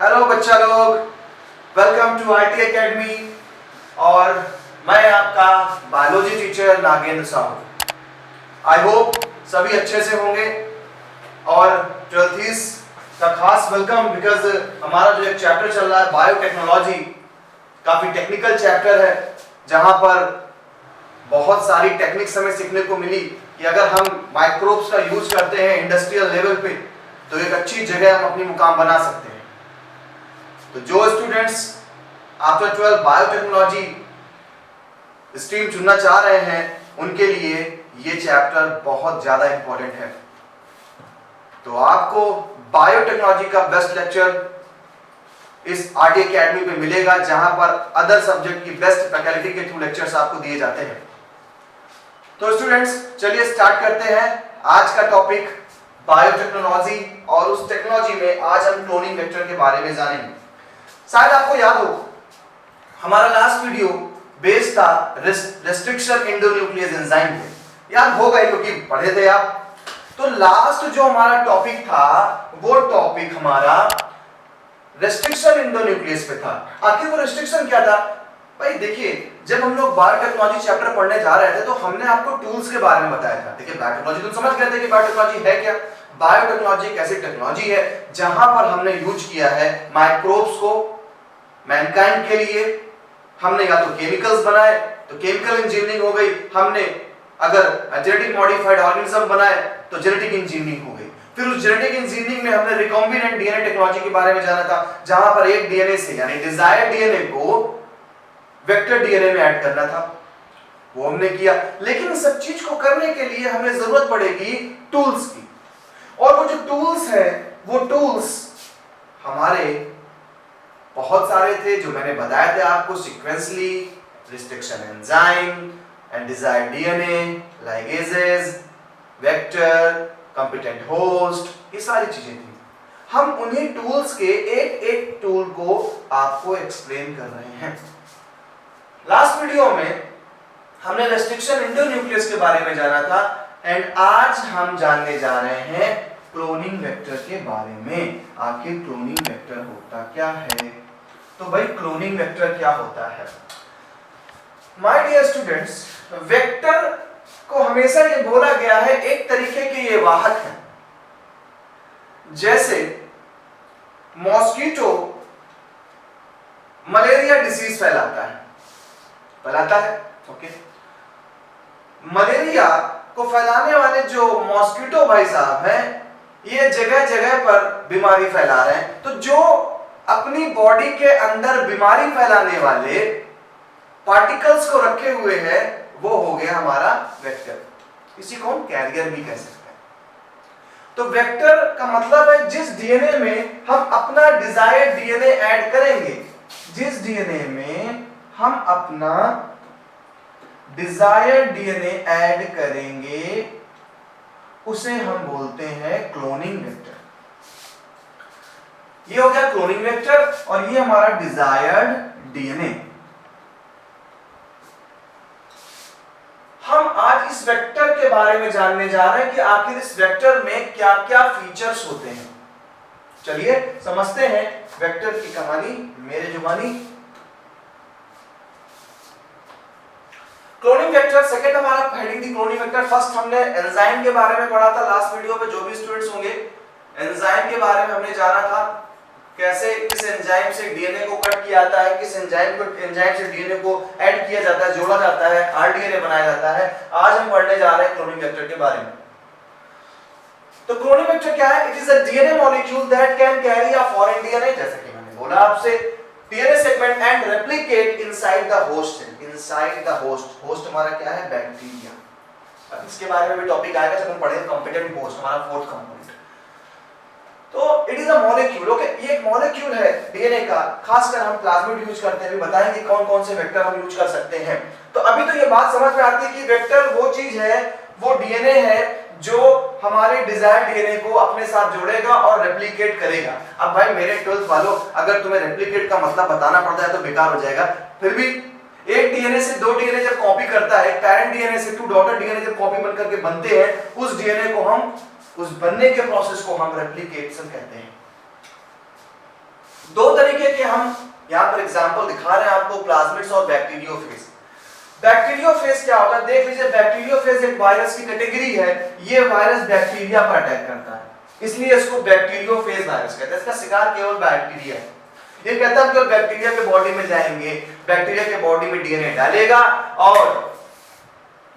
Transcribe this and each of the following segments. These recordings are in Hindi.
हेलो बच्चा लोग, वेलकम टू आईटी एकेडमी। और मैं आपका biology teacher Nagendra Sahu. I hope सभी अच्छे से होंगे। और 12th का खास वेलकम, बिकॉज हमारा जो एक चैप्टर चल रहा है बायोटेक्नोलॉजी, काफी टेक्निकल चैप्टर है, जहां पर बहुत सारी टेक्निक्स हमें सीखने को मिली कि अगर हम माइक्रोब्स का यूज करते हैं इंडस्ट्रियल लेवल पे तो एक अच्छी जगह हम अपनी मुकाम बना सकते हैं। तो जो स्टूडेंट्स आफ्टर 12 बायोटेक्नोलॉजी स्ट्रीम चुनना चाह रहे हैं उनके लिए ये चैप्टर बहुत ज्यादा इंपॉर्टेंट है। तो आपको बायोटेक्नोलॉजी का बेस्ट लेक्चर इस आरटी एकेडमी पे मिलेगा, जहां पर अदर सब्जेक्ट की बेस्ट फैकल्टी के थ्रू लेक्चर्स आपको दिए जाते हैं। तो स्टूडेंट्स चलिए स्टार्ट करते हैं आज का टॉपिक बायोटेक्नोलॉजी। और उस टेक्नोलॉजी में आज हम क्लोनिंग वेक्टर के बारे में जानेंगे। शायद आपको याद हो हमारा लास्ट वीडियो बेस्ड था रेस्ट्रिक्शन एंडोन्यूक्लियस एंजाइम पे, याद होगा क्योंकि पढ़े थे आप। तो लास्ट जो हमारा टॉपिक था वो टॉपिक हमारा रेस्ट्रिक्शन एंडोन्यूक्लियस पे था। आखिर वो रेस्ट्रिक्शन क्या था भाई? देखिए, जब हम लोग बायोटेक्नोलॉजी चैप्टर पढ़ने जा रहे थे तो हमने आपको टूल्स के बारे में बताया था। देखिए, बायोटेक्नोलॉजी तुम समझ गए थे कि बायोटेक्नोलॉजी है क्या। बायोटेक्नोलॉजी एक ऐसी टेक्नोलॉजी है जहां पर हमने यूज किया है माइक्रोब्स को मैनकाइंड के लिए। हमने या तो केमिकल्स बनाए तो केमिकल इंजीनियरिंग हो गई, हमने अगर जेनेटिक मॉडिफाइड ऑर्गेनिज्म बनाए तो जेनेटिक इंजीनियरिंग हो गई। फिर उस जेनेटिक इंजीनियरिंग में हमने रिकॉम्बिनेंट डीएनए टेक्नोलॉजी के बारे में जाना था, जहां पर एक डीएनए से यानी डिजायर्ड डीएनए को वेक्टर डीएनए में ऐड करना था, वो हमने किया। लेकिन इस सब चीज को करने के लिए हमें जरूरत पड़ेगी टूल्स की। और वो जो टूल्स है वो टूल्स हमारे बहुत सारे थे जो मैंने बताए थे आपको, sequentially, restriction enzyme, desired DNA, ligases, vector, competent host, ये सारी चीजें थी। हम उन्हीं टूल्स के एक एक टूल को आपको एक्सप्लेन कर रहे हैं। लास्ट वीडियो में हमने रेस्ट्रिक्शन एंडोन्यूक्लियस के बारे में जाना था एंड आज हम जानने जा रहे हैं क्लोनिंग वेक्टर के बारे में। आखिर क्लोनिंग वेक्टर होता क्या है? तो भाई क्लोनिंग वेक्टर क्या होता है? माय डियर स्टूडेंट्स, वेक्टर को हमेशा ये बोला गया है एक तरीके के ये वाहक है। जैसे मॉस्किटो मलेरिया डिसीज फैलाता है, ओके। मलेरिया को फैलाने वाले जो मॉस्किटो भाई साहब हैं, ये जगह जगह पर बीमारी फैला रहे हैं। तो जो अपनी बॉडी के अंदर बीमारी फैलाने वाले पार्टिकल्स को रखे हुए हैं वो हो गया हमारा वेक्टर। इसी को हम कैरियर भी कह सकते हैं। तो वेक्टर का मतलब है जिस डीएनए में हम अपना डिजायर्ड डीएनए ऐड करेंगे, जिस डीएनए में हम अपना डिजायर्ड डीएनए ऐड करेंगे उसे हम बोलते हैं क्लोनिंग वेक्टर। ये हो गया क्लोनिंग वेक्टर और ये हमारा डिजायर्ड डीएनए। हम आज इस वेक्टर के बारे में जानने जा रहे हैं कि आखिर इस वेक्टर में क्या क्या फीचर्स होते हैं। चलिए समझते हैं वेक्टर की कहानी मेरे जुबानी। क्लोनिंग वेक्टर सेकंड हमारा हेडिंग थी क्लोनिंग वेक्टर। फर्स्ट हमने एंजाइम के बारे में पढ़ा था लास्ट वीडियो में। जो भी स्टूडेंट्स होंगे, एंजाइम के बारे में हमने जाना था, कैसे किस एंजाइम से डीएनए को कट किया जाता है, किस एंजाइम से डीएनए को ऐड किया जाता है, जोड़ा जाता है, आरडीएनए बनाया जाता है। आज हम पढ़ने जा रहे हैं क्लोनिंग वेक्टर के बारे में। तो क्लोनिंग वेक्टर क्या है? It is a DNA molecule that can carry a foreign DNA, जैसे कि मैंने बोला आपसे, DNA segment and replicate inside the host cell. Inside the host, host हमारा क्या है? बैक्टीरिया। अब इसके बारे में भी टॉपिक आएगा जब हम पढ़ेंगे कॉम्पिटेंट होस्ट, हमारा फोर्थ कंपोनेंट। तो it is a molecule, okay. ये एक मॉलिक्यूल है डीएनए का, खासकर हम प्लाज्मिड यूज करते हैं। अभी बताएंगे कौन कौन से वेक्टर हम यूज कर सकते हैं। तो अभी तो ये बात समझ में आती है कि वेक्टर वो चीज है, वो डीएनए है जो हमारे डिजायर्ड डीएनए को अपने साथ जोड़ेगा और रेप्लिकेट करेगा। अब भाई मेरे 12th वालों, अगर तुम्हें रेप्लिकेट का मतलब बताना पड़ता है तो बेकार हो जाएगा। फिर भी एक डीएनए से दो डीएनए जब कॉपी करता है, पैरेंट डीएनए से टू डॉटर डीएनए जब कॉपी बनकर के बनते हैं, उस डीएनए को हम, उस बनने के प्रोसेस को हम रेप्लिकेशन कहते हैं। दो तरीके के हम यहाँ पर एग्जाम्पल दिखा रहे हैं आपको, प्लाज्मिड्स और बैक्टीरियोफेज। बैक्टीरियोफेज क्या होता है देख लीजिए। बैक्टीरियोफेज एक वायरस की कैटेगरी है। ये वायरस बैक्टीरिया पर अटैक करता है, इसलिए इसको बैक्टीरियोफेज वायरस कहते हैं। इसका शिकार केवल बैक्टीरिया है। ये कहता है कि बैक्टीरिया के बॉडी में जाएंगे, बैक्टीरिया के बॉडी में डीएनए डालेगा और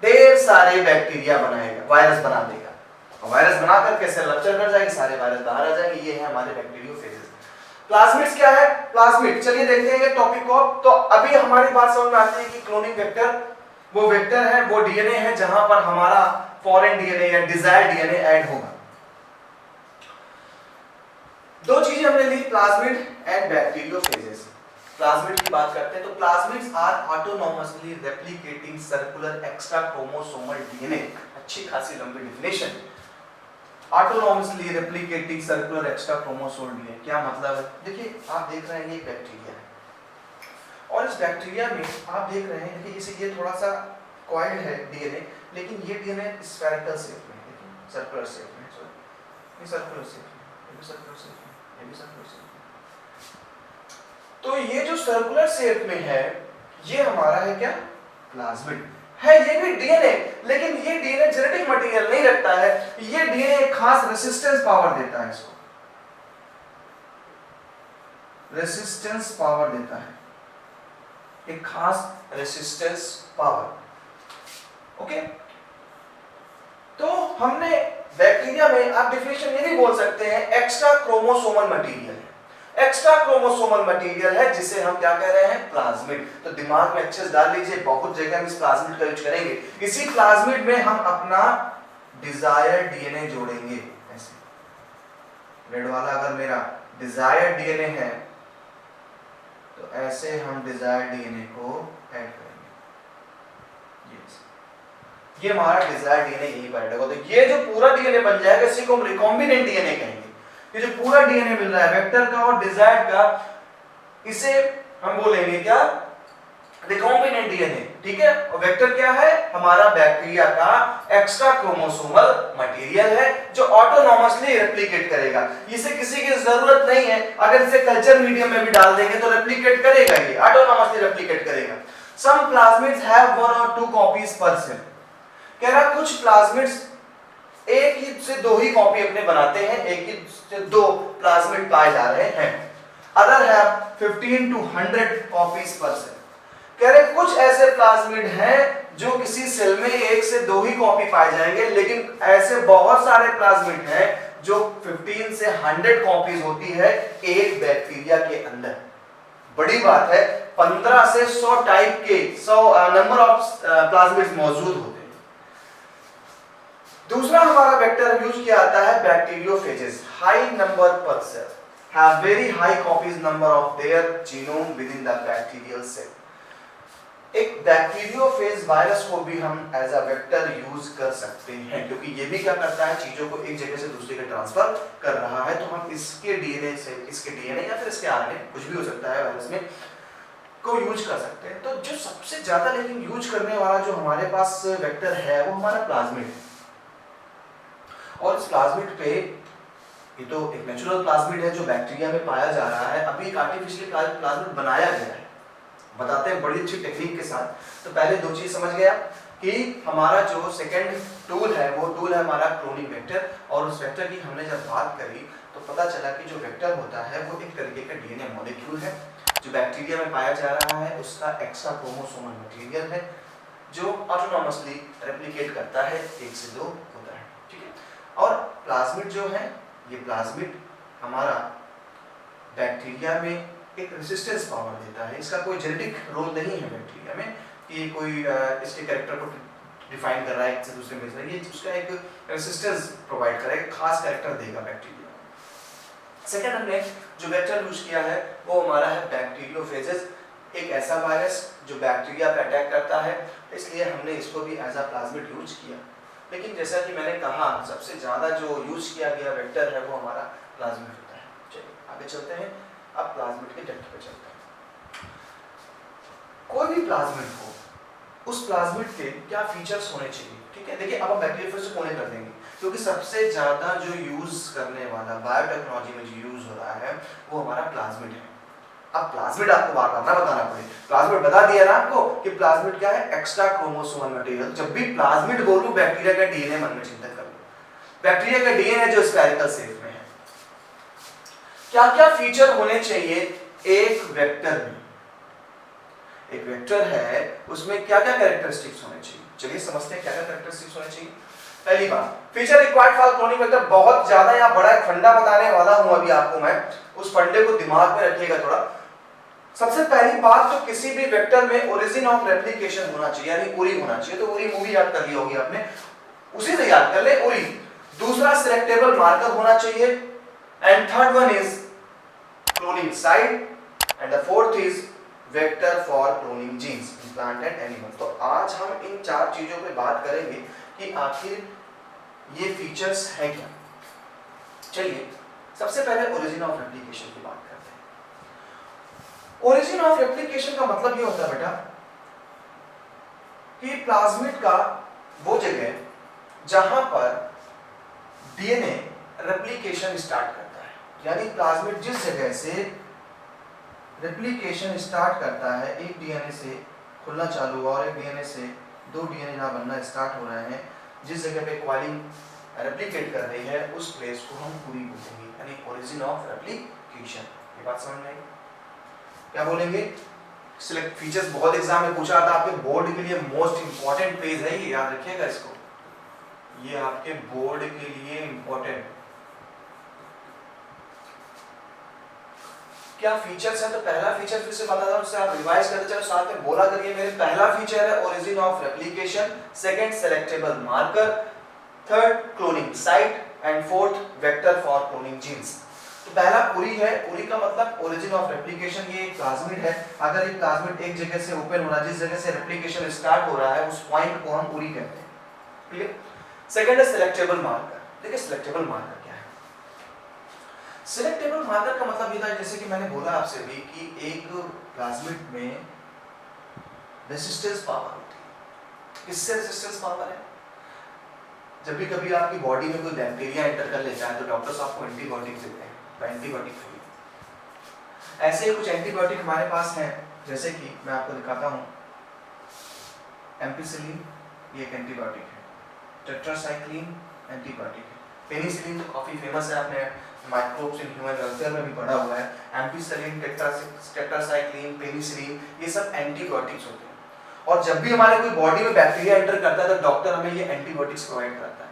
ढेर सारे बैक्टीरिया बनाएगा, वायरस बना देगा। और वायरस बना करके सेल रप्चर कर जाएगी, सारे वायरस बाहर आ जाएंगे। ये है हमारे बैक्टीरियोफेजेस। प्लाज्मिड्स क्या है? प्लाज्मिड चलिए देखते हैं ये टॉपिक को। तो अभी हमारी बात समझ में आती है कि क्लोनिंग वेक्टर वो वेक्टर है, वो डीएनए है जहां पर हमारा फॉरेन डीएनए या डिजायर्ड डीएनए ऐड होगा। दो चीजें हमने ली, प्लाज्मिड एंड बैक्टीरियोफेजेस। प्लाज्मिड की बात करते हैं तो plasmids are autonomously replicating circular extra chromosomal DNA. अच्छी खासी लंबी definition. Autonomously replicating circular extra chromosomal DNA क्या मतलब है? देखिए आप देख रहे हैं ये बैक्टीरिया है और इस बैक्टीरिया में आप देख रहे हैं कि इसे ये थोड़ा सा कॉइल्ड है डीएनए, लेकिन ये डीएनए स्फेरिकल शेप में है, देखिए सर्कुलर शेप में, सॉरी ये सर्कुलर शेप में, ये भी सर्कुलर शेप में, ये भी सर्कुलर शेप में। तो ये जो सर्कुलर शेप में है ये हमारा है क्या? प्लाज्मिड है। ये भी डीएनए, लेकिन ये डीएनए जेनेटिक मटेरियल नहीं रखता है। ये डीएनए एक खास रेसिस्टेंस पावर देता है, इसको रेसिस्टेंस पावर देता है, एक खास रेसिस्टेंस पावर। ओके, तो हमने बैक्टीरिया में आप डेफिनेशन ये भी बोल सकते हैं एक्स्ट्रा क्रोमोसोमल मटेरियल है। एक्स्ट्रा क्रोमोसोमल मटेरियल है जिसे हम क्या कह रहे हैं? प्लाज्मिड। तो दिमाग में अच्छे से डाल लीजिए, बहुत जगह हम इस प्लाज्मिड का यूज करेंगे। इसी प्लाज्मिड में हम अपना डिजायर्ड डीएनए जोड़ेंगे। ऐसे रेड वाला अगर मेरा डिजायर्ड डीएनए है तो ऐसे हम डिजायर्ड डीएनए को ऐड करेंगे। ये हमारा डिजायर्ड डीएनए यही पर ऐड होगा। तो ये जो पूरा डीएनए बन जाएगा इसी को हम रिकॉम्बिनेंट डीएनए कहेंगे। ये जो पूरा डीएनए मिल रहा है वेक्टर का और डिजायर्ड का, इसे हम बोलेंगे क्या? Recombinant DNA. ठीक है, और वेक्टर क्या है? हमारा बैक्टीरिया का एक्स्ट्रा क्रोमोसोमल मटेरियल है जो ऑटोनॉमसली रेप्लिकेट करेगा। इसे किसी की जरूरत नहीं है, अगर इसे कल्चर मीडियम में भी डाल देंगे तो रेप्लिकेट करेगा, ये ऑटोनॉमसली रेप्लिकेट करेगा। सम प्लाज्मिड्स हैव 1 और 2 कॉपीज पर सेल। कह रहा कुछ प्लाज्मिड्स एक ही से दो ही कॉपी अपने बनाते हैं, एक ही से दो प्लाज्मिड पाए जा रहे हैं। अदर हैव 15 to 100 कॉपीज पर सेल। कह रहे कुछ ऐसे प्लाज्मिड हैं जो किसी सेल में एक से दो ही कॉपी पाए जाएंगे, लेकिन ऐसे बहुत सारे प्लाज्मिड हैं जो 15 से 100 कॉपीज होती है एक बैक्टीरिया के अंदर। बड़ी बात है, 15 से 100 टाइप के 100 नंबर ऑफ प्लाज्मिड्स मौजूद होते हैं। दूसरा हमारा वेक्टर यूज किया जाता है बैक्टीरियोफेजेस। हाई नंबर पर cell have very high copies number of their genome within the bacterial cell. एक बैक्टीरियोफेज वायरस को भी हम एज अ वेक्टर यूज कर सकते हैं, क्योंकि ये भी क्या करता है? चीजों को एक जगह से दूसरी जगह ट्रांसफर कर रहा है। तो हम इसके डीएनए से, इसके डीएनए या फिर इसके आरएनए, कुछ भी हो सकता है वायरस में, को यूज कर सकते हैं। तो जो सबसे ज्यादा लेकिन यूज करने वाला जो हमारे पास वेक्टर है वो हमारा प्लाज्मिड है। और इस प्लाज्मिड पे, ये तो एक नेचुरल प्लाज्मिड है जो बैक्टीरिया में पाया जा रहा है, अभी एक आर्टिफिशियल प्लाज्मिड बनाया गया है। बताते हैं बड़ी अच्छी टेक्निक के साथ। तो पहले दो चीज समझ गया कि हमारा जो सेकंड टूल है वो टूल है हमारा क्लोनिंग वेक्टर। और उस वेक्टर की हमने जब बात करी तो पता चला कि जो वेक्टर होता है वो एक तरीके का डीएनए मॉलिक्यूल है जो बैक्टीरिया में पाया जा रहा है। उसका एक्स्ट्रा क्रोमोसोमल मटेरियल है जो ऑटोनॉमसली रेप्लिकेट करता है, एक से दो होता है। ठीक है, और प्लाज्मिड जो है, ये प्लाज्मिड हमारा बैक्टीरिया में एक रेसिस्टेंस पावर देता है। इसका कोई जेनेटिक रोल नहीं है बैक्टीरिया में कि कोई इसके कैरेक्टर को डिफाइन कर रहा है एक से दूसरे में, ये उसका एक रेसिस्टेंस प्रोवाइड करेगा, एक खास कैरेक्टर देगा बैक्टीरिया। सेकंड हमने जो वेक्टर यूज किया है वो हमारा है बैक्टीरियोफेजेस। एक ऐसा वायरस जो बैक्टीरिया पे अटैक करता है, इसलिए हमने इसको भी एज अ प्लाज्मिड यूज किया। लेकिन जैसा कि मैंने कहा सबसे ज्यादा जो यूज किया गया वेक्टर है वो हमारा प्लाज्मिड होता है। चलिए आगे चलते हैं, अब प्लाज्मिड के डेप्थ पे चलते हैं। कोई भी प्लाज्मिड हो उस प्लाज्मिड के क्या फीचर्स होने चाहिए। ठीक है, देखिए अब हम बैक्टीरियोफेज से कोने कर देंगे, क्योंकि सबसे ज्यादा जो यूज करने वाला बायोटेक्नोलॉजी में जो यूज हो रहा है वो हमारा प्लाज्मिड है। अब प्लाज्मिड आपको बार बार ना बताना पड़े, प्लाज्मिड बता दिया ना आपको कि प्लाज्मिड क्या है, एक्स्ट्रा क्रोमोसोमल मटेरियल। जब भी प्लाज्मिड बोलूं बैक्टीरिया का डीएनए मन में चिंतन कर लो, बैक्टीरिया का डीएनए जो स्फेरिकल शेप में है। क्या क्या फीचर होने चाहिए एक वेक्टर में, एक वेक्टर है उसमें क्या क्या कैरेक्टरिस्टिक्स होने चाहिए। चलिए समझते हैं क्या क्या कैरेक्टरिस्टिक्स होने चाहिए। पहली बात, feature required for cloning vector, बहुत ज्यादा या बड़ा एक फंडा बताने वाला हूं अभी आपको मैं, उस फंडे को दिमाग में रखिएगा थोड़ा। सबसे पहली बात तो किसी भी वेक्टर में ओरिजिन ऑफ रेप्लिकेशन होना चाहिए, यानी उरी होना चाहिए। तो उरी मूवी याद कर ली होगी आपने, उसी से याद कर ले उरी। दूसरा सिलेक्टेबल मार्कर होना चाहिए, and third one is cloning site, and the fourth is vector for cloning genes in plant and animal. तो आज हम इन चार चीजों पे बात करेंगे कि आखिर ये फीचर्स हैं क्या। चलिए सबसे पहले ओरिजिन ऑफ रेप्लिकेशन की बात करते हैं। ओरिजिन ऑफ रेप्लिकेशन का मतलब ये होता है बेटा कि प्लाज्मिड का वो जगह जहां पर डीएनए रेप्लिकेशन स्टार्ट करता है, यानी प्लाज्मिड जिस जगह से रेप्लिकेशन स्टार्ट करता है, एक डीएनए से खुलना चालू हुआ और एक डीएनए से दो डीएनए जहां बनना स्टार्ट हो रहे हैं, जिस जगह पे क्वालिंग रेप्लिकेट कर रही है उस प्लेस को हम पूरी बोलेंगे, यानी ओरिजिन ऑफ रेप्लिकेशन। ये बात समझ में आई? क्या बोलेंगे? सिलेक्ट फीचर्स बहुत एग्जाम में पूछा था, आपके बोर्ड के लिए मोस्ट इंपॉर्टेंट पेज है ये, याद रखिएगा इसको, ये आपके बोर्ड के लिए इंपॉर्टेंट। क्या फीचर्स है, तो पहला फीचर फिर से बता दूं, उससे आप रिवाइज करते चलो, साथ में बोला करिए मेरे। पहला फीचर है origin of replication, second selectable marker, third cloning site, and fourth vector for cloning genes. तो पहला उरी है, उरी का मतलब ओरिजिन ऑफ रेप्लिकेशन। ये एक प्लाज्मिड है, अगर एक प्लाज्मिड एक जगह से ओपन हो रहा है, जिस जगह से रेप्लिकेशन स्टार्ट हो रहा है उस पॉइंट को हम उरी कहते हैं। क्लियर? सेकंड है सिलेक्टेबल मार्कर। देखिए सिलेक्टेबल मार्कर क्या है। सिलेक्टेबल मार्कर का मतलब ये था, जैसे कि मैंने बोला आपसे भी कि एक प्लाज्मिड में रेजिस्टेंस पावर होती है। किससे रेजिस्टेंस पावर है? जब भी कभी आपकी बॉडी में कोई बैक्टीरिया एंटर कर लेता है तो डॉक्टर्स आपको एंटीबायोटिक देते हैं, एंटीबायोटिक फ्री। ऐसे ही कुछ एंटीबायोटिक हमारे पास हैं, जैसे कि मैं आपको दिखाता हूं, एम्पिसिलिन ये एक एंटीबायोटिक है, टेट्रासाइक्लिन एंटीबायोटिक है, पेनिसिलिन तो काफी फेमस है, आपने माइक्रोब्स इन ह्यूमन वेलफेयर में भी पढ़ा हुआ है। एम्पिसिलिन, टेट्रासाइक्लिन, पेनिसिलिन ये सब एंटीबायोटिक्स होते हैं। और जब भी हमारे कोई बॉडी में बैक्टीरिया एंटर करता है तो डॉक्टर हमें ये एंटीबायोटिक्स प्रोवाइड करता है।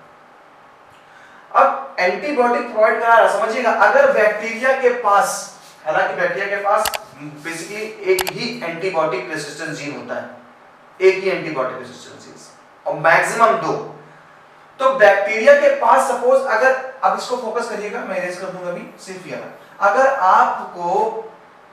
अब एंटीबायोटिक प्रोवाइड करा रहा, समझिएगा, अगर बैक्टीरिया के पास, हालांकि बैक्टीरिया के पास बेसिकली एक ही एंटीबायोटिक रेजिस्टेंस जीन होता है, एक ही एंटीबायोटिक रेजिस्टेंस जीन और मैक्सिमम दो। तो बैक्टीरिया के पास सपोज अगर, अब इसको फोकस करिएगा, मैं इरेज कर दूंगा अभी सिर्फ ये, अगर आपको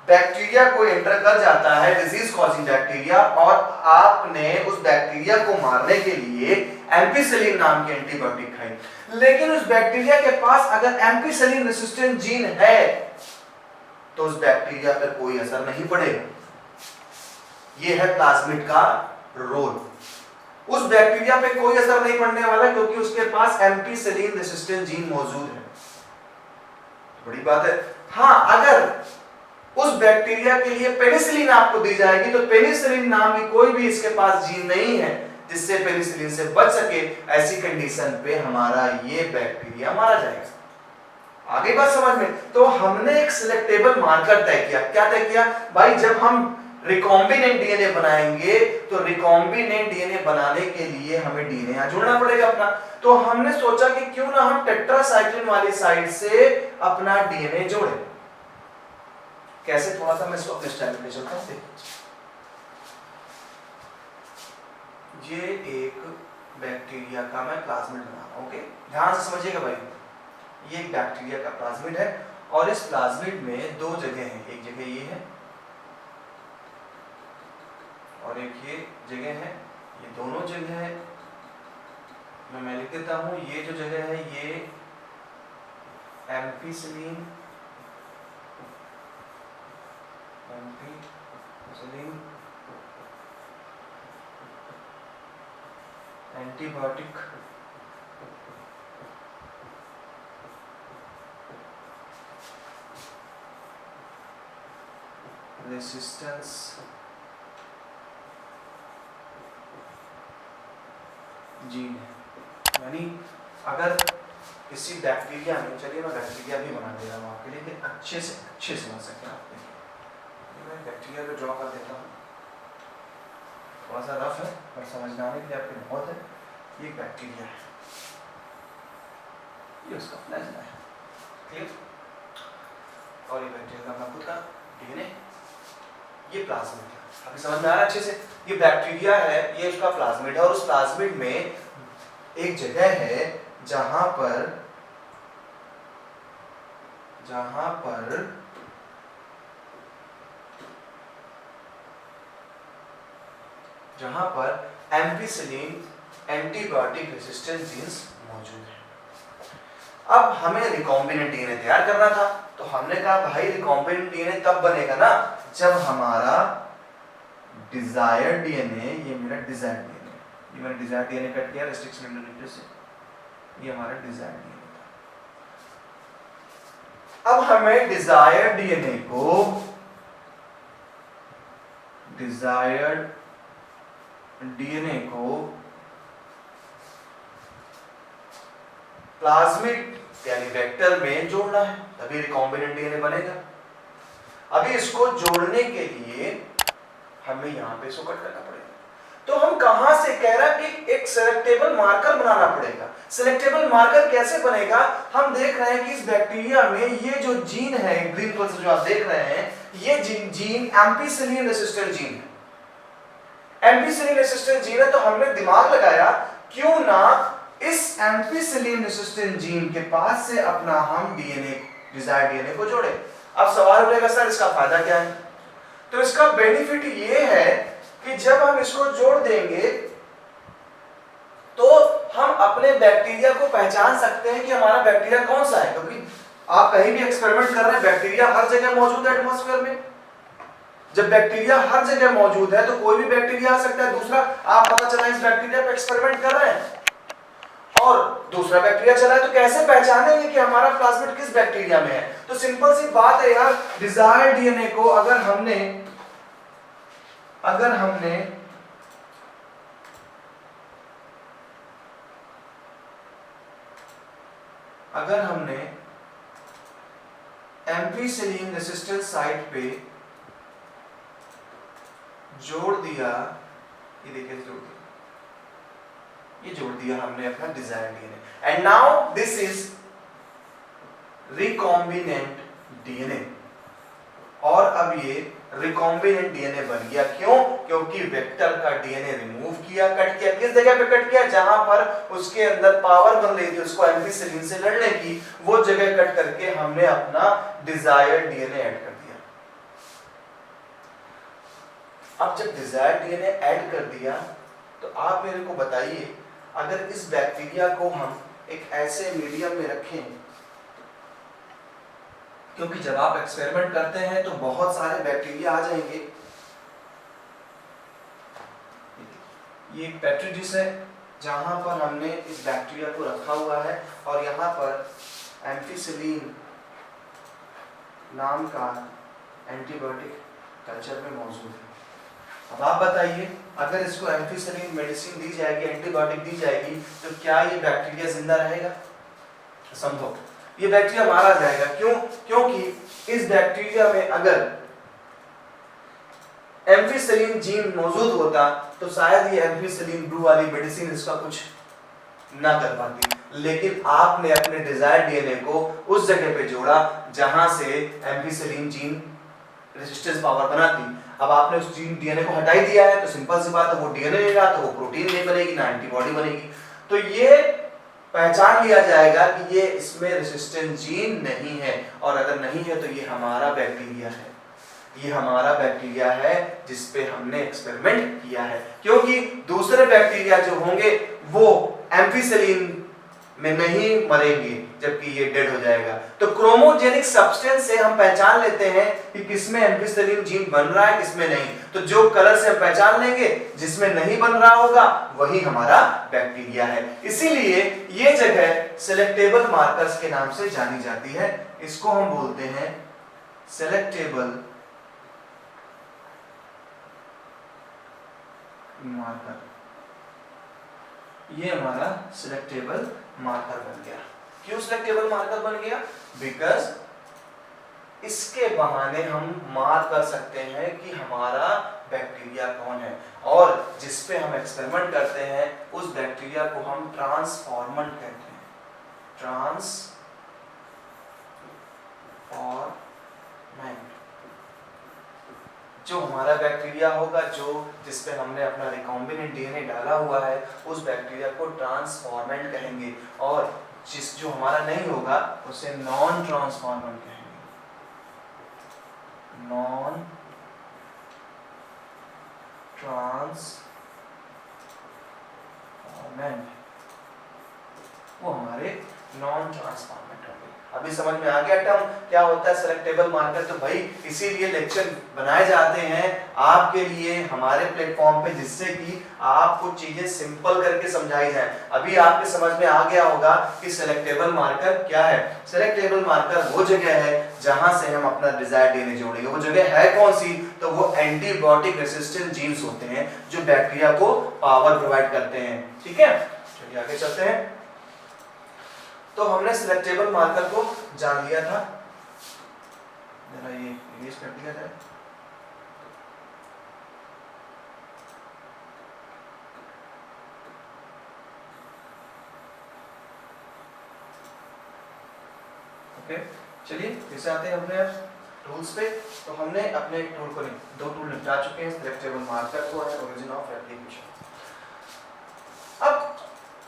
बैक्टीरिया को एंटर कर जाता है, डिजीज कॉजिंग बैक्टीरिया, और आपने उस बैक्टीरिया को मारने के लिए एम्पिसिलिन नाम की एंटीबायोटिक खाई, लेकिन उस बैक्टीरिया के पास अगर एम्पिसिलिन रेसिस्टेंट जीन है तो उस बैक्टीरिया पर कोई असर नहीं पड़ेगा। यह है प्लाज्मिड का रोल। उस बैक्टीरिया पे कोई असर नहीं पड़ने वाला क्योंकि उसके पास एम्पिसिलिन रेसिस्टेंट जीन मौजूद है। बड़ी बात है। हां, अगर उस बैक्टीरिया के लिए पेनिसिलिन आपको दी जाएगी तो पेनिसिलिन नाम की कोई भी इसके पास जीन नहीं है जिससे पेनिसिलिन से बच सके, ऐसी कंडीशन पे हमारा ये बैक्टीरिया मारा जाएगा। आगे बात समझ में? तो हमने एक सिलेक्टेबल मार्कर तय किया। क्या तय किया भाई? जब हम रिकॉम्बिनेंट डीएनए बनाएंगे तो रिकॉम्बिनेंट डीएनए बनाने के लिए हमें डीएनए यहां जोड़ना पड़ेगा अपना। तो हमने सोचा कि क्यों ना हम टेट्रासाइक्लिन वाली साइड से अपना डीएनए जोड़ें। कैसे? थोड़ा सा मैं इसको अपने स्टाइल में चलता हूं। ये एक बैक्टीरिया का मैं प्लाज्मिड बना रहा हूं। ओके, ध्यान से समझिएगा भाई, ये एक बैक्टीरिया का प्लाज्मिड है और इस प्लाज्मिड में दो जगह है, एक जगह ये है और एक ये जगह है। ये दोनों जगह है, मैं लिख देता हूं, ये जो जगह है ये एम्पिसिलिन एंटीबायोटिक रेसिस्टेंस जीन है। यानी अगर किसी बैक्टीरिया में, चलिए मैं बैक्टीरिया भी बना दे रहा हूँ आपके लिए कि अच्छे समझ सकें आप। देखिए मैं बैक्टीरिया को ड्रॉ कर देता हूँ, थोड़ा सा रफ है पर समझने के लिए आपके बहुत है। ये बैक्टीरिया है, ये उसका प्लाज्मा है, क्लियर। और ये बैक्टीरिया का अपना खुद का डीएनए, ये प्लाज्मिड है। अभी समझ में आ रहा है अच्छे से। ये बैक्टीरिया है, ये उसका प्लाज्मिड है, और उस प्लाज्मिड में एक जगह है जहां पर एम्पिसिलिन एंटीबायोटिक रेसिस्टेंट जीन्स मौजूद है। अब हमें रिकॉम्बिनेंट डीएनए तैयार करना था, तो हमने कहा भाई रिकॉम्बिनेंट डीएनए तब बनेगा ना जब हमारा डिजायर्ड डीएनए, ये मेरा डिजायर्ड डीएनए, ये मैंने डिजायर्ड डीएनए कट किया रेस्ट्रिक्शन इंडोमीटर से, ये हमारा डिजायर्ड डीएनए था। अब हमें डिजायर्ड डीएनए को प्लाज्मिड यानी वेक्टर में जोड़ना है, तभी रिकॉम्बिनेंट डीएनए बनेगा। अभी इसको जोड़ने के लिए हमें यहाँ पे इसको कट करना पड़ेगा। तो हम कहां से कह रहा कि एक सेलेक्टेबल मार्कर बनाना पड़ेगा। सेलेक्टेबल मार्कर कैसे बनेगा? हम देख रहे हैं कि इस बैक्टीरिया में ये जो जीन है, ग्रीन कलर से जो आप देख रहे हैं, ये जीन एम्पिसिलिन रेसिस्टेंट जीन है। एम्पिसिलिन रेसिस्टेंट जीन है, तो हमने दिमाग लगाया क्यों ना इस एम्पिसिलिन रेसिस्टेंट जीन के पास से अपना हम डीएनए, डिजायर्ड डीएनए को जोड़े। अब सवाल उठेगा सर इसका फायदा क्या है? तो इसका बेनिफिट ये है कि जब हम इसको जोड़ देंगे तो हम अपने बैक्टीरिया को पहचान सकते हैं कि हमारा बैक्टीरिया कौन सा है। क्योंकि आप कहीं भी एक्सपेरिमेंट कर रहे हैं, बैक्टीरिया हर जगह मौजूद है एटमॉस्फेयर में। जब बैक्टीरिया हर जगह मौजूद है तो कोई भी बैक्टीरिया आ सकता है। दूसरा, आप पता चला इस बैक्टीरिया पे एक्सपेरिमेंट कर रहे हैं और दूसरा बैक्टीरिया चला है, तो कैसे पहचानेंगे कि हमारा प्लाज्मिड किस बैक्टीरिया में है? तो सिंपल सी बात है यार, डिजायर्ड डीएनए को अगर हमने एम्पिसिलिन रेसिस्टेंट साइट पे जोड़ दिया, ये देखिए जोड़ दिया हमने अपना desired DNA, and now this is recombinant DNA. और अब ये रिकॉम्बिनेंट डीएनए बन गया। क्यों? क्योंकि वेक्टर का डीएनए रिमूव किया, कट किया। किस जगह पे कट किया? जहां पर उसके अंदर पावर बन रही थी उसको एम्पिसिलिन से लड़ने की, वो जगह कट करके हमने अपना डिजायर्ड डीएनए ऐड कर दिया। अब जब डिजायर्ड डीएनए ऐड कर दिया तो आप मेरे को बताइए, अगर इस बैक्टीरिया को हम एक ऐसे मीडियम में रखें, क्योंकि जब आप एक्सपेरिमेंट करते हैं तो बहुत सारे बैक्टीरिया आ जाएंगे। ये एक पेट्री डिश है जहां पर हमने इस बैक्टीरिया को रखा हुआ है और यहाँ पर एम्पिसिलिन नाम का एंटीबायोटिक कल्चर में मौजूद है। अब आप बताइए, अगर इसको एम्पिसिलिन मेडिसिन दी जाएगी, एंटीबायोटिक दी जाएगी, तो क्या ये बैक्टीरिया जिंदा रहेगा? संभव, ये बैक्टीरिया मारा जाएगा। क्यों? क्योंकि इस बैक्टीरिया में अगर एम्पिसिलिन जीन मौजूद होता तो शायद ये एम्पिसिलिन ब्लू वाली मेडिसिन इसका कुछ ना कर पाती। लेकिन आपने अपने डिजायर्ड डीएनए को उस जगह पे जोड़ा जहां से एम्पिसिलिन जीन रेजिस्टेंस पावर बनाती। अब आपने उस जीन डीएनए को हटा ही दिया है, तो सिंपल सी बात है, वो डीएनए नहीं रहा तो वो प्रोटीन नहीं बनेगी, ना एंटीबॉडी बनेगी। तो ये पहचान लिया जाएगा कि ये इसमें रेसिस्टेंट जीन नहीं है, और अगर नहीं है तो ये हमारा बैक्टीरिया है। ये हमारा बैक्टीरिया है जिस पे हमने एक्सपेरिमेंट किया है। क्योंकि दूसरे बैक्टीरिया जो होंगे वो एम्पिसिलिन में नहीं मरेंगे जबकि ये डेड हो जाएगा। तो क्रोमोजेनिक सब्सटेंस से हम पहचान लेते हैं कि किसमें एम्फिसिलिन जीन बन रहा है किसमें नहीं। तो जो कलर से हम पहचान लेंगे जिसमें नहीं बन रहा होगा वही हमारा बैक्टीरिया है। इसीलिए ये जगह सेलेक्टेबल मार्कर्स के नाम से जानी जाती है। इसको हम बोलते हैं सेलेक्टेबल मार्कर। ये हमारा सिलेक्टेबल मार्कर बन गया। क्यों सिलेक्टेबल मार्कर बन गया? बिकॉज इसके बहाने हम मार्क कर सकते हैं कि हमारा बैक्टीरिया कौन है, और जिस पे हम एक्सपेरिमेंट करते हैं उस बैक्टीरिया को हम ट्रांसफॉर्मेंट कहते हैं। ट्रांसफॉर्मेंट जो हमारा बैक्टीरिया होगा, जिस पे हमने अपना रिकॉम्बिनेंट डीएनए डाला हुआ है, उस बैक्टीरिया को ट्रांसफॉर्मेंट कहेंगे, और जो हमारा नहीं होगा उसे नॉन ट्रांसफॉर्मेंट कहेंगे। नॉन ट्रांसफॉर्मेंट वो हमारे नॉन ट्रांसफॉर्मेंट होंगे। अभी समझ में आ गया टर्म क्या होता है सिलेक्टेबल मार्कर? तो भाई इसीलिए लेक्चर बनाए जाते हैं आपके लिए हमारे प्लेटफॉर्म पे, जिससे कि आपको चीजें सिंपल करके समझाई जाए। अभी आपके समझ में आ गया होगा कि सिलेक्टेबल मार्कर क्या है। सिलेक्टेबल मार्कर वो जगह है जहां से हम अपना डिजायर्ड डीएनए जोड़ेंगे। वो जगह है कौन सी? तो वो एंटीबायोटिक रेसिस्टेंट जीन्स होते हैं जो बैक्टीरिया को पावर प्रोवाइड करते हैं। ठीक है, चलिए आगे चलते हैं। तो हमने सिलेक्टेबल मार्कर को जान लिया था। जरा ये इरेज कर दिया जाए। ओके, चलिए फिर से आते हैं अपने टूल्स पे। तो हमने अपने एक टूल को दो टूल निपटा चुके हैं, सिलेक्टेबल मार्कर को है ओरिजिन ऑफ एप्लीकेशन। अब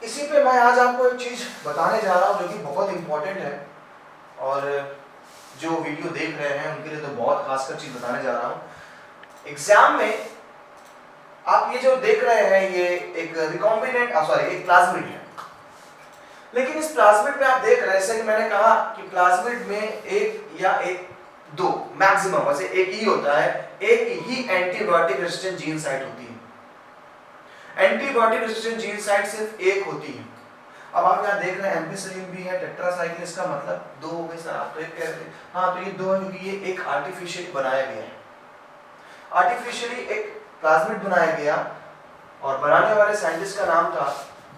इसी पे मैं आज आपको एक चीज बताने जा रहा हूं जो कि बहुत इंपॉर्टेंट है, और जो वीडियो देख रहे हैं उनके लिए तो बहुत खासकर चीज बताने जा रहा हूं। एग्जाम में आप ये जो देख रहे हैं ये एक रिकॉम्बिनेंट एक प्लाज्मिड है, लेकिन इस प्लाज्मिड में आप देख रहे हैं, जैसे कि मैंने कहा कि प्लाज्मिड में एक या दो मैक्सिमम वैसे एक ही होता है, एक ही एंटीबायोटिक रेजिस्टेंट जीन साइट होती है। एंटीबायोटिक रेजिस्टेंट जीन साइट सिर्फ एक होती है। अब आप यहाँ देख रहे हैं एम्पिसिलिन भी है, टेट्रासाइक्लिन, इसका मतलब दो हो गए सर। आप तो एक कह रहे थे, हाँ तो ये दो है क्योंकि ये एक आर्टिफिशियल बनाया गया है। आर्टिफिशियली एक प्लाज्मिड बनाया गया, और बनाने वाले साइंटिस्ट का नाम था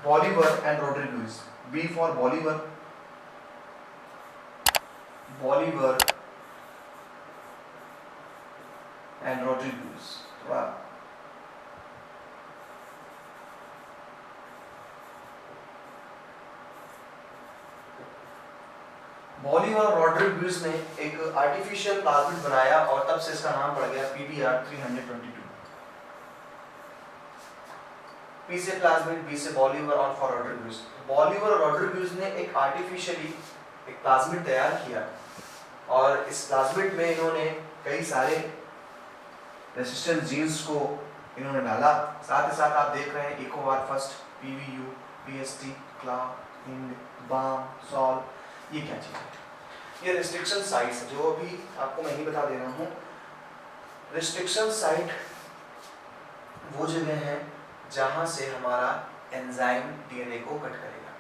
Bolivar and Rodriguez. B for Bolivar, Bolivar and Rodriguez. Bolivar और रोड्रिग्यूज ने एक आर्टिफिशियल प्लाज्मिड बनाया, और तब से इसका नाम पड़ गया PBR 322। पी से प्लाज्मिड, बी से बॉलिवर और फॉर रोड्रिग्यूज। बॉलिवर और रोड्रिग्यूज ने एक आर्टिफिशियली एक प्लाज्मिड तैयार किया, और इस प्लाज्मिड में इन्होंने कई सारे रेसिस्टेंस जीन्स को इन्होंने डाला। साथ ही साथ आप देख रहे हैं इकोआर फर्स्ट, PVU, PST, क्ला, हिंड, बाम, सॉल, ये क्या चीज है? ये रिस्ट्रिक्शन साइट्स है, जो अभी आपको मैं ही बता दे रहा हूँ। रिस्ट्रिक्शन साइट वो जगह है जहां से हमारा एंजाइम डीएनए को कट करेगा।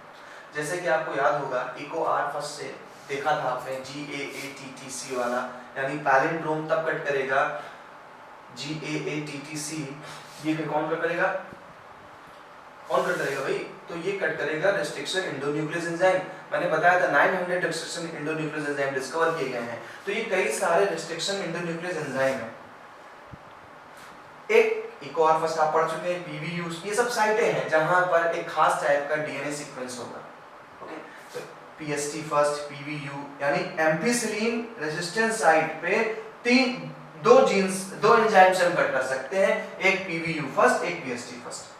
जैसे कि आपको याद होगा इकोआर फर्स्ट से देखा था आपने GAATTC वाला, यानी पैलिंड्रोम तब कट करेगा GAATTC। ये कौन कट करेगा? कौन कट करेगा भाई? तो ये कट करेगा रिस्ट्रिक्शन एंडोन्यूक्लियस एंजाइम। मैंने बताया था 900 रिस्ट्रिक्शन एंडोन्यूक्लियस एंजाइम डिस्कवर किए गए हैं। तो ये कई सारे रिस्ट्रिक्शन एंडोन्यूक्लियस एंजाइम है। एक इकोआर फर्स्ट आप पढ़ चुके हैं, PVU, ये सब साइटें हैं जहां पर एक खास टाइप का डीएनए सीक्वेंस होगा। ओके, तो PST फर्स्ट, PVU यानी एम्पिसिलिन रेजिस्टेंस साइट पे दो एंजाइम्स हम कट कर सकते हैं, एक PVU फर्स्ट, एक PST फर्स्ट।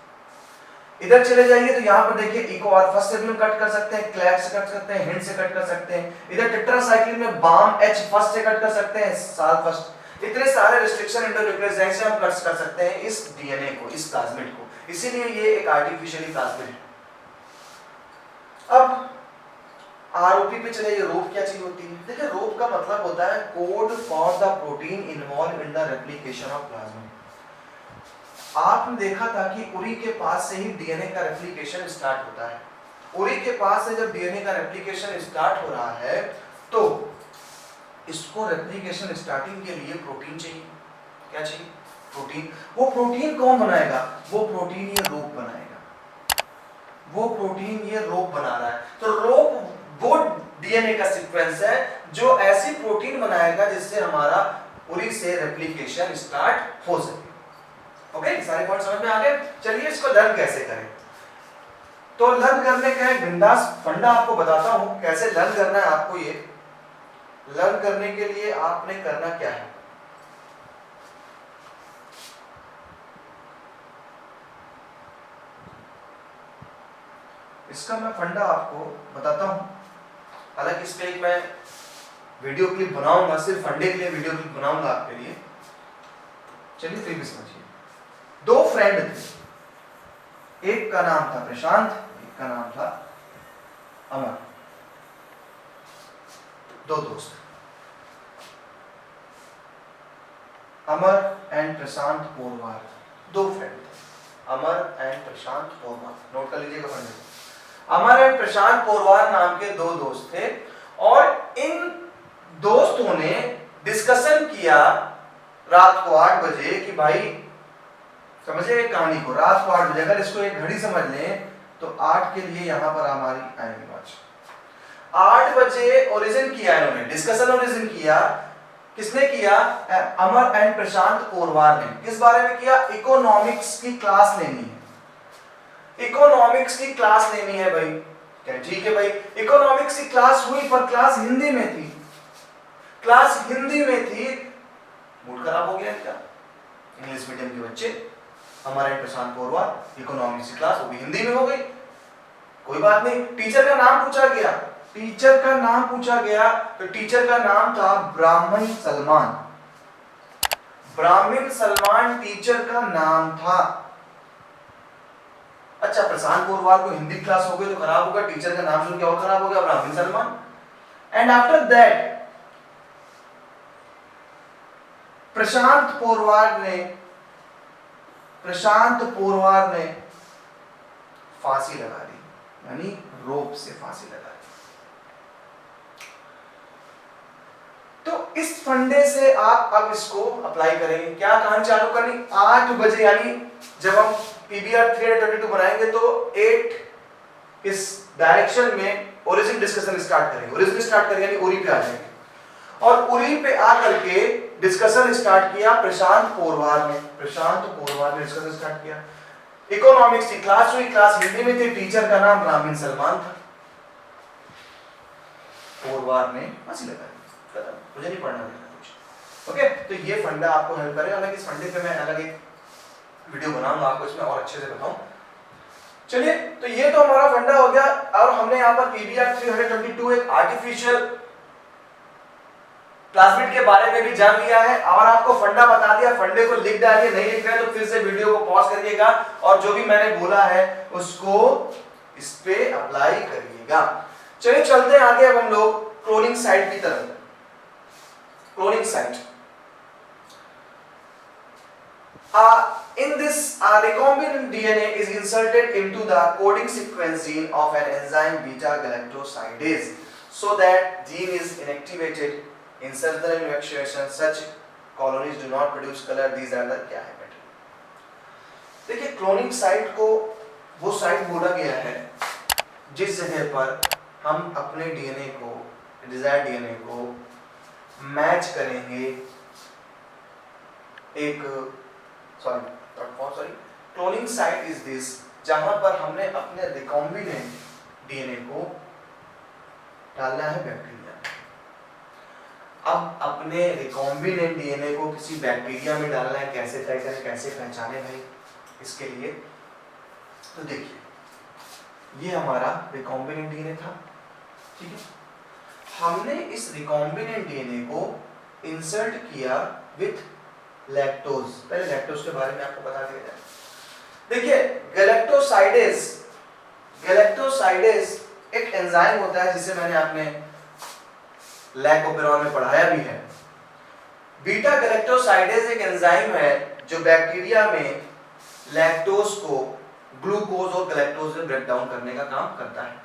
इधर चले जाइए तो यहाँ पर देखिए इकोआर फर्स्ट से भी हम कट कर सकते हैं, क्लैट से कट सकते हैं, हिंड से कट कर सकते हैं। इधर टेट्रासाइक्लिन में बाम H फर्स्ट से कट कर सकते हैं, साल फर्स्ट। इतने सारे रिस्ट्रिक्शन एंडोन्यूक्लियस एंजाइम से हम कट कर सकते हैं इस डीएनए को, इस प्लाज्मिड को। इसीलिए ये एक आर्टिफिशियली प्लाज्मिड है। अब आरओपी पे चले, रोप क्या चीज होती है? देखिए रोप का मतलब होता है code for the protein involve in the replication of plasmid. आपने देखा था कि उरी के पास से ही डीएनए का रेप्लिकेशन स्टार्ट होता है। उरी के पास से जब डीएनए का रेप्लिकेशन स्टार्ट हो रहा है तो इसको रेप्लिकेशन स्टार्टिंग के लिए प्रोटीन चाहिए। क्या चाहिए? प्रोटीन। वो प्रोटीन कौन बनाएगा? वो प्रोटीन ये रोप बनाएगा। वो प्रोटीन ये रोप बना रहा है। तो रोप वो डीएनए का सीक्वेंस है जो ऐसी प्रोटीन बनाएगा जिससे हमारा उरी से रेप्लिकेशन स्टार्ट हो सके। ओके, सारे पॉइंट समझ में आ गए? चलिए इसको लर्न कैसे करें। तो लर्न करने का एक बिंदास फंडा आपको बताता हूं कैसे लर्न करना है आपको। ये लर्न करने के लिए आपने करना क्या है, इसका मैं फंडा आपको बताता हूं। हालांकि इस पे एक मैं वीडियो क्लिप बनाऊंगा, सिर्फ फंडे के लिए वीडियो क्लिप बनाऊंगा आपके लिए। चलिए फिर भी समझिए। दो फ्रेंड थे, एक का नाम था प्रशांत, एक का नाम था अमर। दो दोस्त, अमर एंड प्रशांत पोरवार, दो फ्रेंड थे, अमर एंड प्रशांत पोरवार। नोट कर लीजिएगा फंडे। अमर एंड प्रशांत पोरवार नाम के दो दोस्त थे और इन दोस्तों ने डिस्कशन किया रात को 8 बजे कि भाई समझिए कहानी को, रात को 8 बजे, अगर इसको एक घड़ी समझ लें तो 8 के लिए यहां पर हमारी आएंगे वॉच। 8 बजे ओरिजिन किया इन्होंने, डिस्कशन ओरिजिन किया। किसने किया? अमर एंड प्रशांत पोरवार ने। किस बारे में किया? इकोनॉमिक्स की क्लास लेनी है। इकोनॉमिक्स की क्लास लेनी है भाई। क्या ठीक है भाई, इकोनॉमिक्स की क्लास हुई पर क्लास हिंदी में थी। क्लास हिंदी में थी, मूड खराब हो गया क्या? इंग्लिश मीडियम के बच्चे, हमारे प्रशांत पोरवार, इकोनॉमिक्स की क्लास वो भी हिंदी में हो गई। कोई बात नहीं, टीचर का नाम पूछा गया। टीचर का नाम पूछा गया तो टीचर का नाम था ब्राह्मण सलमान। ब्राह्मण सलमान टीचर का नाम था। अच्छा, प्रशांत पोरवार को हिंदी क्लास हो गई तो खराब होगा, टीचर का नाम सुन के और खराब हो गया, ब्राह्मण सलमान। एंड आफ्टर दैट प्रशांत पोरवार ने फांसी लगा दी, यानी रोप से फांसी लगा दी। तो इस फंडे से आप अब इसको अप्लाई करेंगे। क्या कहानी चालू करनी? 8 बजे, यानी जब हम PBR 322 बनाएंगे तो 8 इस डायरेक्शन में ओरिजिन डिस्कशन स्टार्ट करेंगे। ओरिजिन स्टार्ट करेंगे यानी उरी पे आ जाएंगे और उरी पे आकर के डिस्कशन स्टार्ट किया प्रशांत पोरवार ने। प्रशांत पोरवार ने डिस्कशन स्टार्ट किया। इकोनॉमिक्स की क्लास हुई, क्लास हिंदी में थी, टीचर का नाम ब्राह्मण सलमान था। पोरवार ने फांसी लगा दी, मुझे नहीं पढ़ना देना कुछ। ओके, तो ये फंडा आपको हेल्प करेगा। हालांकि इस फंडे पे मैं अलग एक वीडियो बनाऊंगा, आपको इसमें और अच्छे से बताऊं। चलिए, तो ये तो हमारा फंडा हो गया और हमने यहाँ पर PBR 322 एक आर्टिफिशियल प्लाज्मिड के बारे में भी जान लिया है और आपको फंडा बता दिया। फंडे को लिख डालिए, नहीं लिख रहे तो फिर से वीडियो को पॉज करिएगा और जो भी मैंने बोला है उसको इस पे अप्लाई करिएगा। चलिए चलते हैं आगे। अब हम लोग क्लोनिंग साइट की तरफ। Cloning site, in this recombinant DNA is inserted into the coding sequence gene of an enzyme beta galactosidase so that gene is inactivated in cellular evacuation. Such colonies do not produce color. These are the क्या है बेटा? देखिए, क्लोनिंग साइट को वो साइट बोला गया है जिस जगह पर हम अपने डीएनए को, डिजायर्ड डीएनए को मैच करेंगे एक क्लोनिंग साइट इज दिस, जहां पर हमने अपने रिकॉम्बिनेंट डीएनए को डालना है बैक्टीरिया। अब अपने रिकॉम्बिनेंट डीएनए को किसी बैक्टीरिया में डालना है, कैसे तय करें, कैसे पहचाने भाई इसके लिए? तो देखिए, ये हमारा रिकॉम्बिनेंट डीएनए था, ठीक है। हमने इस रिकॉम्बिनेंट डीएनए को इंसर्ट किया विथ लैक्टोज। पहले लैक्टोज के बारे में आपको बता दिया जाए। देखिए, गैलेक्टोसाइडेज एक एंजाइम होता है जिसे मैंने आपने लैक्टोपेरॉन में पढ़ाया भी है। बीटा गैलेक्टोसाइडेज एक एंजाइम है जो बैक्टीरिया में लैक्टोज को ग्लूकोज और गैलेक्टोज में ब्रेक डाउन करने का काम करता है।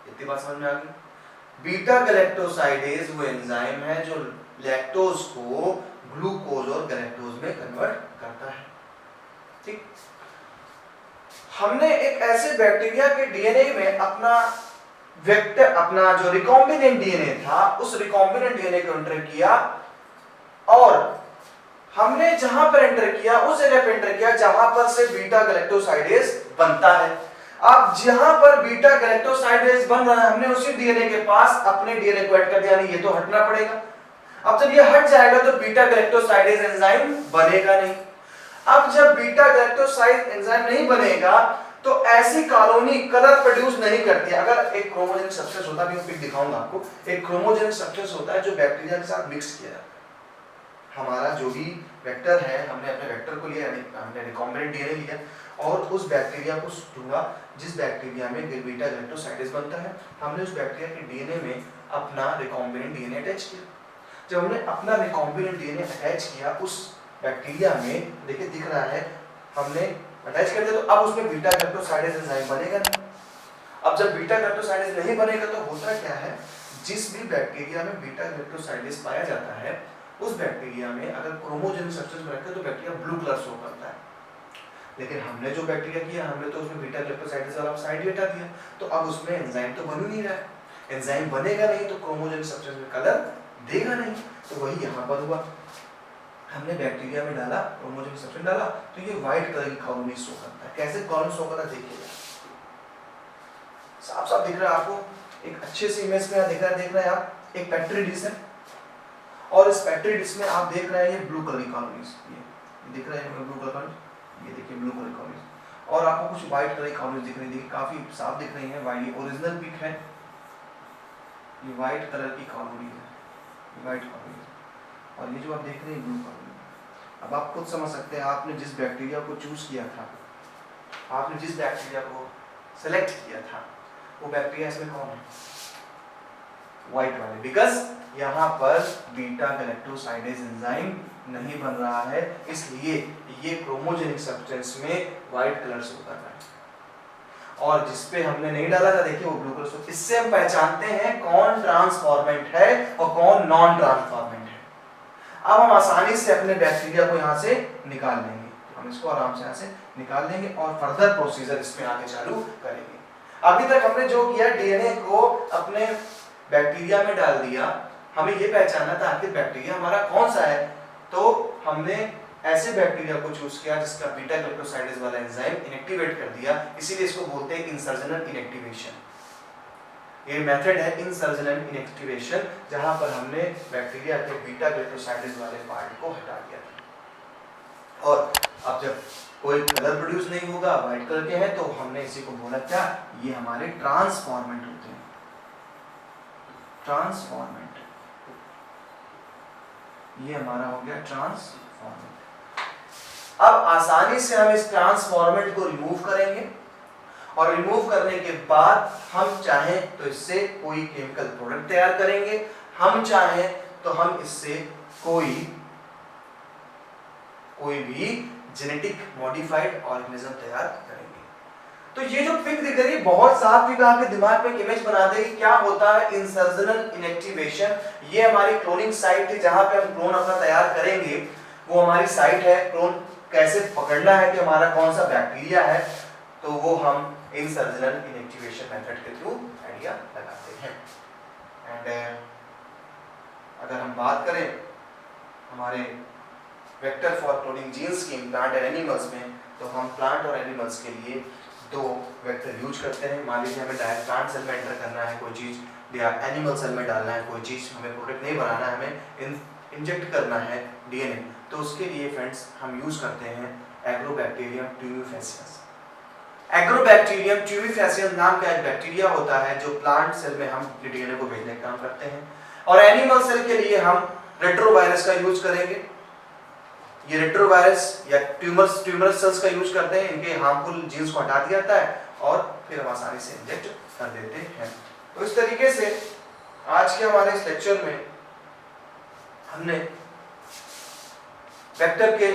इतनी बात समझ में आ गई। बीटा गैलेक्टोसाइडेज वो एंजाइम है जो लैक्टोज को ग्लूकोज और गैलेक्टोज में कन्वर्ट करता है। ठीक, हमने एक ऐसे बैक्टीरिया के डीएनए में अपना वेक्टर, अपना जो रिकॉम्बिनेंट डीएनए था, उस रिकॉम्बिनेंट डीएनए को एंटर किया और हमने जहां पर एंटर किया उस जगह पर एंटर किया जहां पर से बीटा गैलेक्टोसाइडेज बनता है। अब जहां पर बीटा गैलेक्टोसाइडेज बन रहा है, हमने उसी डीएनए के पास अपने डीएनए को ऐड कर दिया, नहीं ये तो हटना पड़ेगा। अब जब ये हट जाएगा तो बीटा गैलेक्टोसाइडेज एंजाइम बनेगा नहीं। अब जब बीटा गैलेक्टोसाइड एंजाइम नहीं बनेगा तो ऐसी कॉलोनी कलर प्रोड्यूस नहीं करती है। अगर एक क्रोमोजेनिक सब्सटेंस होता है, मैं पिक दिखाऊंगा आपको, एक क्रोमोजेनिक सब्सटेंस होता है जो बैक्टीरिया के साथ मिक्स किया जाता है। हमारा जो भी वेक्टर है, हमने अपने वेक्टर को लिया, हमने रिकॉम्बिनेंट डीएनए लिया और उस बैक्टीरिया को ढूंढा जिस बैक्टीरिया में बीटा गैलेक्टोसाइडेज बनता है। हमने उस बैक्टीरिया के डीएनए में अपना रिकॉम्बिनेंट डीएनए अटैच किया। जब हमने अपना रिकॉम्बिनेंट डीएनए अटैच किया उस बैक्टीरिया में, देखिए दिख रहा है, हमने अटैच कर दिया, तो अब उसमें बीटा गैलेक्टोसाइडेज एंजाइम बनेगा नहीं। अब जब बीटा गैलेक्टोसाइडेज नहीं बनेगा तो होता क्या है, जिस भी बैक्टीरिया में बीटा गैलेक्टोसाइडेज पाया जाता है उस बैक्टीरिया में अगर क्रोमोजेनिक सब्सटेंस रखते हैं तो बैक्टीरिया ब्लू कलर शो करता है। लेकिन हमने जो बैक्टीरिया किया, हमने तो उसमें बीटा गैलेक्टोसाइडेज वाला साइड हटा दिया, तो अब उसमें एंजाइम तो बन ही नहीं रहा है। एंजाइम बनेगा नहीं तो क्रोमोजेनिक सब्सटेंस में कलर देगा नहीं। तो वही यहाँ पर हुआ, हमने बैक्टीरिया में डाला, क्रोमोजेनिक सब्सटेंस डाला, तो ये व्हाइट कलर की कॉलोनी शो करता है। कैसे कॉलोनी शो करता है देखिएगा, साफ साफ दिख रहा है आपको, एक अच्छे से इमेज में दिख रहा है आप, एक पेट्री डिश है और इस पेट्री डिश में आप देख रहे हैं ये ब्लू कलर की कॉलोनीज, ये दिख रहा है ब्लू कलर कॉलोनीज, ये देखिए ब्लू कलर कॉलोनीज, और आपको कुछ व्हाइट कलर की कॉलोनीज दिख रही है, देखिए काफी साफ दिख रही है। व्हाइट ओरिजिनल पिक है, ये व्हाइट कलर की कॉलोनी है, ये व्हाइट कॉलोनी, और ये जो आप देख रहे हैं ब्लू कॉलोनी। अब आप खुद समझ सकते हैं, आपने जिस बैक्टीरिया को चूज किया था, आपने जिस बैक्टीरिया को सेलेक्ट किया था, वो बैक्टीरिया इसमें कौन है, व्हाइट वाले, बिकॉज यहाँ पर बीटा गैलेक्टोसाइडेज एंजाइम नहीं बन रहा है, इसलिए ये क्रोमोजेनिक सब्सटेंस में व्हाइट कलर शो कर रहा है। और जिस पे हमने नहीं डाला था देखिए वो ब्लू कलर शो। इससे हम पहचानते हैं कौन ट्रांसफॉर्मेंट है और कौन नॉन ट्रांसफॉर्मेंट है। अब हम आसानी से अपने बैक्टीरिया को यहाँ से निकाल लेंगे, हम इसको आराम से यहाँ से निकाल लेंगे और फर्दर प्रोसीजर इसमें आगे चालू करेंगे। अभी तक हमने जो किया, डीएनए को अपने बैक्टीरिया में डाल दिया, हमें ये पहचानना था आखिर बैक्टीरिया हमारा कौन सा है, तो हमने ऐसे बैक्टीरिया को चूज किया जिसका बीटा गैलेक्टोसाइडेज वाला एंजाइम इनएक्टिवेट कर दिया, इसीलिए इसको बोलते हैं इंसर्जनल इनएक्टिवेशन। ये मेथड है इंसर्जनल इनएक्टिवेशन, जहां पर हमने बैक्टीरिया के बीटा गैलेक्टोसाइडेज वाले पार्ट को हटा दिया था। और अब जब कोई कलर प्रोड्यूस नहीं होगा, व्हाइट कलर के हैं, तो हमने इसी को बोला क्या, ये हमारे ट्रांसफॉर्मेंट होते हैं, ट्रांसफॉर्मेंट, ये हमारा हो गया ट्रांसफॉर्मेंट। अब आसानी से हम इस ट्रांसफॉर्मेंट को रिमूव करेंगे और रिमूव करने के बाद हम चाहें तो इससे कोई केमिकल प्रोडक्ट तैयार करेंगे, हम चाहें तो हम इससे कोई भी जेनेटिक मॉडिफाइड ऑर्गेनिज्म तैयार करेंगे। तो ये जो पिक दिख रही है बहुत साफ पिक, आपके दिमाग में एक इमेज बना देगी क्या होता है इंसर्जनल इनएक्टिवेशन। ये हमारी क्लोनिंग साइट है जहां पे हम क्लोन अपना तैयार करेंगे, वो हमारी साइट है। क्लोन कैसे पकड़ना है कि हमारा कौन सा बैक्टीरिया है, तो वो हम इंसर्जनल इनएक्टिवेशन मेथड के थ्रू आइडिया लगाते हैं। एंड अगर हम बात करें हमारे वेक्टर फॉर क्लोनिंग जीन्स की प्लांट एंड एनिमल्स में, तो हम प्लांट और एनिमल्स के लिए दो वेक्टर यूज करते हैं। मान लीजिए हमें डायरेक्ट प्लांट सेल में एंटर करना है कोई चीज़, या एनिमल सेल में डालना है कोई चीज़, हमें प्रोडक्ट नहीं बनाना है, हमें इंजेक्ट करना है डीएनए, तो उसके लिए फ्रेंड्स हम यूज करते हैं एग्रोबैक्टीरियम ट्यूबिफेसियस। एग्रोबैक्टीरियम ट्यूबिफेसियस नाम का एक बैक्टीरिया होता है जो प्लांट सेल में हम डीएनए को भेजने का काम करते हैं। और एनिमल सेल के लिए हम रेट्रोवायरस का यूज करेंगे। ये रेट्रोवायरस या ट्यूमरस सेल्स का यूज करते हैं, इनके हार्मफुल जीन्स को हटा दिया जाता है और फिर हम आसानी से इंजेक्ट कर देते हैं। तो इस तरीके से आज के हमारे इस लेक्चर में हमने वेक्टर के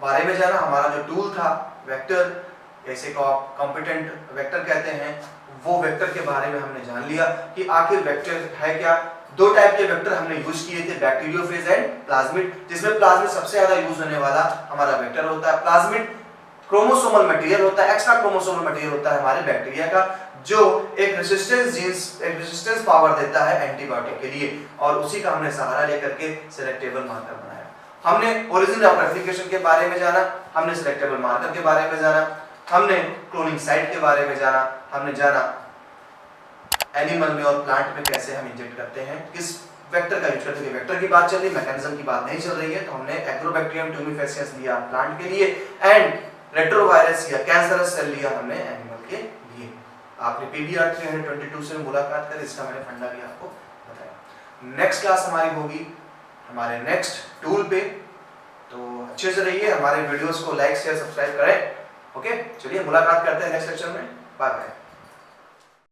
बारे में जाना। हमारा जो टूल था वेक्टर, जैसे को आप कॉम्पिटेंट वेक्टर कहते हैं, वो वेक्टर के बारे में हमने जान लिया कि आखिर वेक्टर है क्या। दो टाइप के वेक्टर हमने यूज किए थे, बैक्टीरियोफेज एंड प्लाज्मिड, जिसमें प्लाज्मिड सबसे ज्यादा यूज होने वाला हमारा वेक्टर होता है। प्लाज्मिड क्रोमोसोमल मटेरियल होता है, एक्स्ट्रा क्रोमोसोमल मटेरियल होता है हमारे बैक्टीरिया का, जो एक रेसिस्टेंस पावर देता है एंटीबायोटिक के लिए, और उसी का हमने सहारा लेकर के सिलेक्टेबल मार्कर बनाया। हमने ओरिजिन ऑफ रेप्लिकेशन के बारे में जाना, हमने सिलेक्टेबल मार्कर के बारे में जाना, हमने क्लोनिंग साइट के बारे में जाना, हमने जाना एनिमल में और प्लांट में कैसे हम इंजेक्ट करते हैं, किस वेक्टर का यूज करते हैं। वेक्टर की बात चल रही, मैकेनिज्म की बात नहीं चल रही है। तो हमने एग्रोबैक्टीरियम ट्यूमिफेसियस लिया प्लांट के लिए एंड रेट्रोवायरस या कैंसरस सेल लिया हमने एनिमल के लिए। आपने पीबीआर 322 से मुलाकात करी, इसका मैंने फंडा भी आपको बताया। नेक्स्ट क्लास हमारी होगी हमारे नेक्स्ट टूल पे, तो अच्छे से रहिए, हमारे वीडियोस को लाइक शेयर सब्सक्राइब करें। ओके, चलिए मुलाकात करते हैं नेक्स्ट लेक्चर में। Bye bye.